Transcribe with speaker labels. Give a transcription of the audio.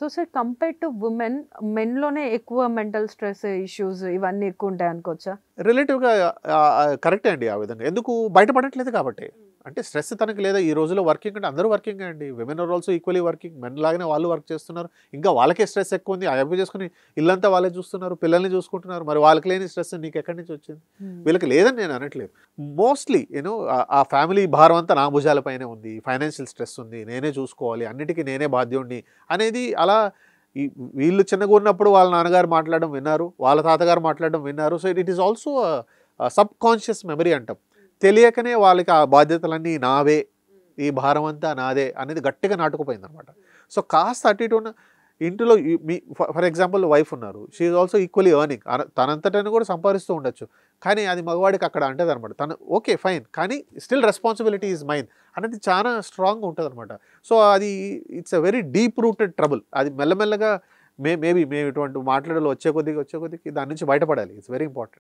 Speaker 1: So sir compare to women మెన్‌లోనే ఎక్కువ mental stress issues ఇవన్నీ ఎక్కువ ఉంటాయి అనుకోవచ్చా?
Speaker 2: రిలేటివ్‌గా కరెక్టే అండి ఆ విధంగా. ఎందుకు బయటపడట్లేదు కాబట్టి. అంటే స్ట్రెస్ తనకి లేదా ఈ రోజుల్లో వర్కింగ్ అంటే అందరూ వర్కింగే అండి. Women are also equally working. Men లాగానే వాళ్ళు వర్క్ చేస్తున్నారు. ఇంకా వాళ్ళకే స్ట్రెస్ ఎక్కువుంది. అవి చేసుకొని ఇల్లంతా వాళ్ళే చూస్తున్నారు. పిల్లల్ని చూసుకుంటున్నారు. మరి వాళ్ళకి లేని స్ట్రెస్ నీకెక్కడి నుంచి వచ్చింది? వీళ్ళకి లేదని నేను అనట్లేదు. మోస్ట్‌లీ ఆ ఫ్యామిలీ భారం అంతా నా భుజాల పైనే ఉంది. ఫైనాన్షియల్ స్ట్రెస్ ఉంది. నేనే చూసుకోవాలి. అన్నిటికి నేనే బాధ్యుడిని అనేది అలా ఈ వీళ్ళు చిన్నగా ఉన్నప్పుడు వాళ్ళ నాన్నగారు మాట్లాడడం విన్నారు. వాళ్ళ తాతగారు మాట్లాడడం విన్నారు. So it is also subconscious memory అంటాం. తెలియకనే వాళ్ళకి ఆ బాధ్యతలన్నీ నావే, ఈ భారం అంతా నాదే అనేది గట్టిగా నాటుకుపోయిందనమాట. సో కాస్త అటు ఇటు ఉన్న ఇంటిలో మీ ఫర్ ఎగ్జాంపుల్ వైఫ్ ఉన్నారు. She is also equally earning. తనంతటను కూడా సంపాదిస్తూ ఉండొచ్చు. కానీ అది మగవాడికి అక్కడ అంటదనమాట. తను ఓకే ఫైన్. కానీ స్టిల్ రెస్పాన్సిబిలిటీ ఈజ్ మైన్ అనేది చాలా స్ట్రాంగ్‌గా ఉంటదనమాట. సో అది it's a very deep rooted trouble. అది మెల్లమెల్లగా మేబీ మేము ఇటువంటి మాట్లాడలు వచ్చే కొద్దిగా దాని నుంచి బయటపడాలి. It's very important.